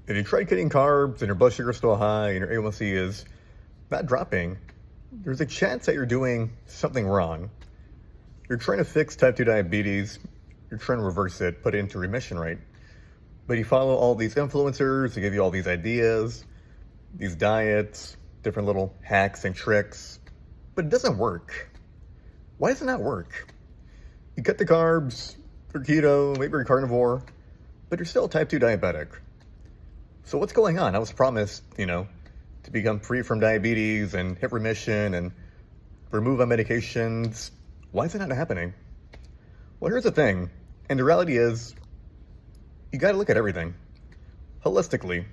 If you try cutting carbs and your blood sugar is still high and your A1C is not dropping, there's a chance that you're doing something wrong. You're trying to fix type 2 diabetes, you're trying to reverse it, put it into remission, right? But you follow all these influencers, they give you all these ideas, these diets, different little hacks and tricks, but it doesn't work. Why does it not work? You cut the carbs, you're keto, maybe you're carnivore, but you're still type 2 diabetic. So what's going on? I was promised, to become free from diabetes and hit remission and remove my medications. Why is it not happening? Well, here's the thing, and the reality is, you gotta look at everything holistically.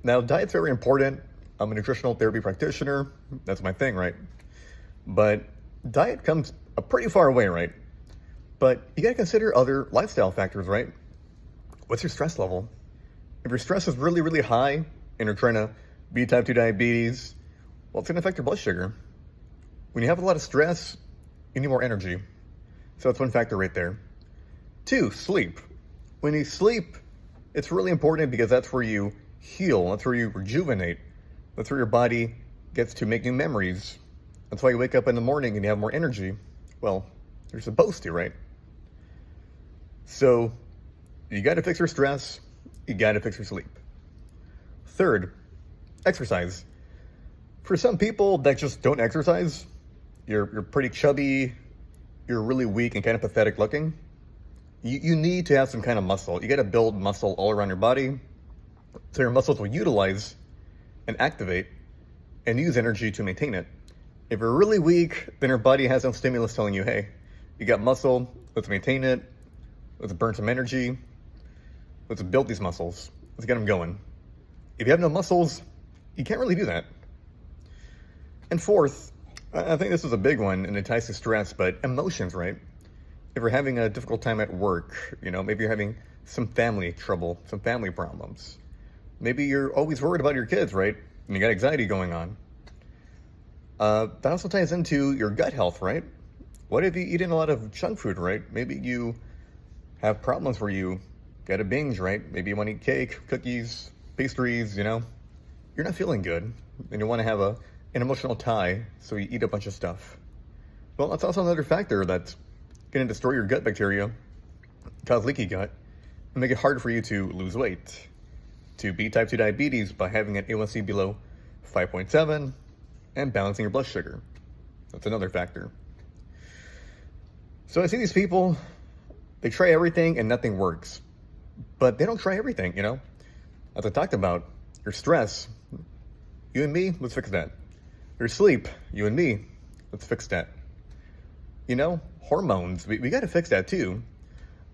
Now, diet's very important. I'm a nutritional therapy practitioner. That's my thing, right? But diet comes a pretty far away, right? But you gotta consider other lifestyle factors, right? What's your stress level? If your stress is really, really high and you're trying to beat type 2 diabetes, well, it's gonna affect your blood sugar. When you have a lot of stress, you need more energy. So that's one factor right there. 2, sleep. When you sleep, it's really important because that's where you heal, that's where you rejuvenate, that's where your body gets to make new memories. That's why you wake up in the morning and you have more energy. Well, you're supposed to, right? So you gotta fix your stress, you gotta fix your sleep. 3rd, exercise. For some people that just don't exercise, you're pretty chubby, you're really weak and kind of pathetic looking, you need to have some kind of muscle. You gotta build muscle all around your body so your muscles will utilize and activate and use energy to maintain it. If you're really weak, then your body has no stimulus telling you, hey, you got muscle, let's maintain it, let's burn some energy, let's build these muscles, let's get them going. If you have no muscles, you can't really do that. And 4th, I think this is a big one and it ties to stress, but emotions, right? If you're having a difficult time at work, maybe you're having some family trouble, some family problems. Maybe you're always worried about your kids, right? And you got anxiety going on. That also ties into your gut health, right? What if you eaten a lot of junk food, right? Maybe you have problems where you got a binge, right? Maybe you want to eat cake, cookies, pastries, you're not feeling good. And you want to have an emotional tie, so you eat a bunch of stuff. Well, that's also another factor that's going to destroy your gut bacteria, cause leaky gut, and make it hard for you to lose weight. To beat type 2 diabetes by having an A1C below 5.7 and balancing your blood sugar. That's another factor. So I see these people, they try everything and nothing works. But they don't try everything, As I talked about, your stress, you and me, let's fix that. Your sleep, you and me, let's fix that. Hormones, we got to fix that too.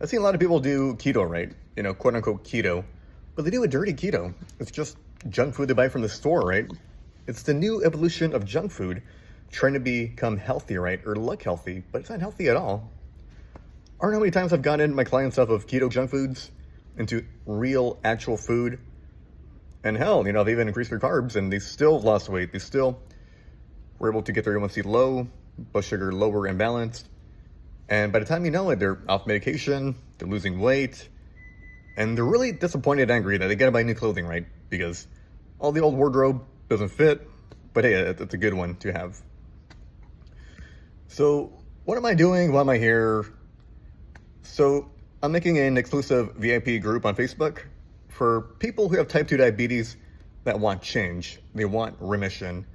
I've seen a lot of people do keto, right? Quote unquote keto. But they do a dirty keto. It's just junk food they buy from the store, right? It's the new evolution of junk food trying to become healthy, right? Or look healthy, but it's not healthy at all. I don't know how many times I've gotten my clients off of keto junk foods into real, actual food. And hell, they've even increased their carbs and they still lost weight. They still were able to get their A1C low, blood sugar lower and balanced. And by the time you know it, they're off medication, they're losing weight, and they're really disappointed and angry that they gotta buy new clothing, right? Because all the old wardrobe doesn't fit, but hey, it's a good one to have. So what am I doing? Why am I here? So I'm making an exclusive VIP group on Facebook for people who have type 2 diabetes that want change. They want remission.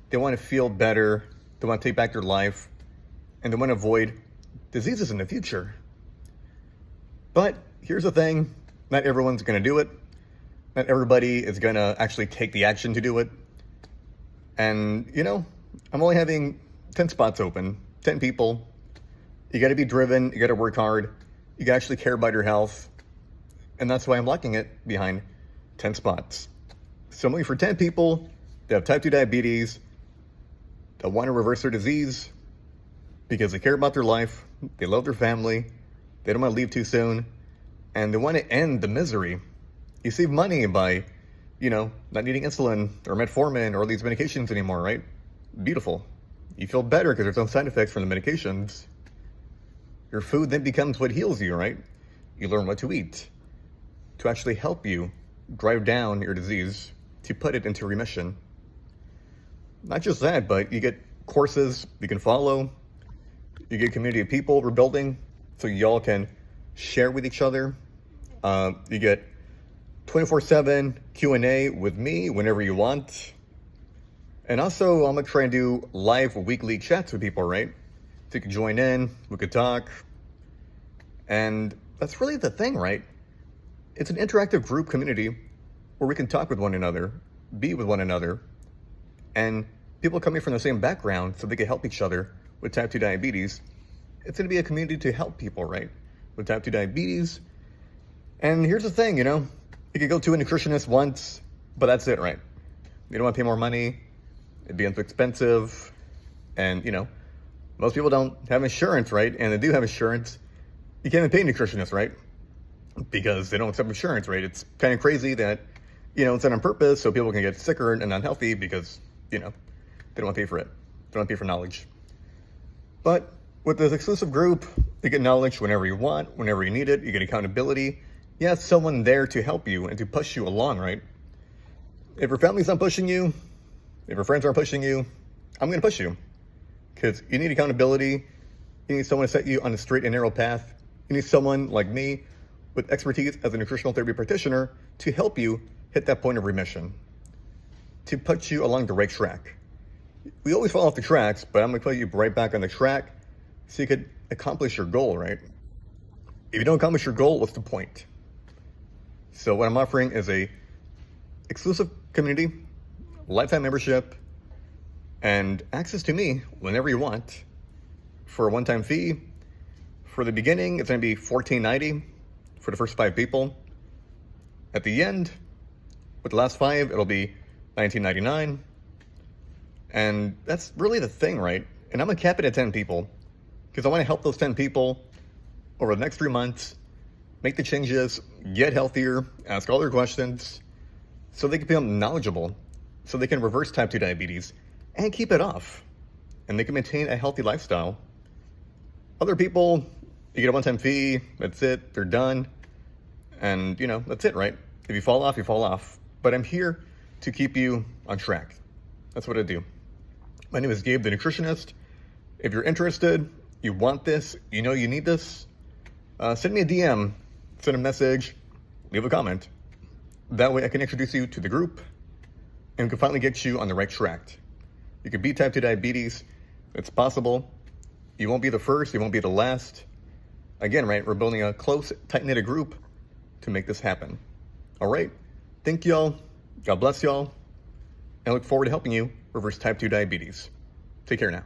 They want to feel better. They want to take back their life. And they want to avoid diseases in the future. But here's the thing. Not everyone's going to do it. Not everybody is going to actually take the action to do it. And, I'm only having 10 spots open, 10 people. You got to be driven. You got to work hard. You got to actually care about your health. And that's why I'm locking it behind 10 spots. So I'm looking for 10 people that have type 2 diabetes, that want to reverse their disease because they care about their life, they love their family, they don't want to leave too soon, and they want to end the misery. You save money by, not needing insulin or metformin or these medications anymore, right? Beautiful. You feel better because there's no side effects from the medications. Your food then becomes what heals you, right? You learn what to eat to actually help you drive down your disease, to put it into remission. Not just that, but you get courses you can follow, you get a community of people we're building, so y'all can share with each other. You get 24/7 Q&A with me whenever you want. And also, I'm going to try and do live weekly chats with people, right? So you can join in, we could talk. And that's really the thing, right? It's an interactive group community where we can talk with one another, be with one another, and people coming from the same background so they can help each other with type 2 diabetes. It's going to be a community to help people, right? With type 2 diabetes. And here's the thing, you could go to a nutritionist once, but that's it, right? You don't want to pay more money. It'd be too expensive. And, most people don't have insurance, right? And they do have insurance. You can't even pay a nutritionist, right? Because they don't accept insurance, right? It's kind of crazy that, it's done on purpose so people can get sicker and unhealthy because, they don't want to pay for it. They don't want to pay for knowledge. But with this exclusive group, you get knowledge whenever you want, whenever you need it. You get accountability. You have someone there to help you and to push you along, right? If your family's not pushing you, if your friends aren't pushing you, I'm going to push you. Because you need accountability. You need someone to set you on a straight and narrow path. You need someone like me with expertise as a nutritional therapy practitioner to help you hit that point of remission, to put you along the right track. We always fall off the tracks, but I'm going to put you right back on the track so you could accomplish your goal, right? If you don't accomplish your goal, what's the point? So what I'm offering is a exclusive community, lifetime membership, and access to me whenever you want for a one-time fee. For the beginning, it's going to be $14.90 for the first 5 people. At the end, with the last 5, it'll be $19.99. And that's really the thing, right? And I'm going to cap it at 10 people because I want to help those 10 people over the next 3 months make the changes, get healthier, ask all their questions, so they can become knowledgeable, so they can reverse type 2 diabetes and keep it off, and they can maintain a healthy lifestyle. Other people, you get a one-time fee, that's it, they're done, and that's it, right? If you fall off, you fall off. But I'm here to keep you on track. That's what I do. My name is Gabe, the nutritionist. If you're interested, you want this, you need this, send me a DM, send a message, leave a comment. That way I can introduce you to the group and we can finally get you on the right track. You can beat type 2 diabetes. It's possible. You won't be the first, you won't be the last. Again, right, we're building a close, tight-knit group to make this happen. All right, thank y'all. God bless y'all. And I look forward to helping you reverse type 2 diabetes. Take care now.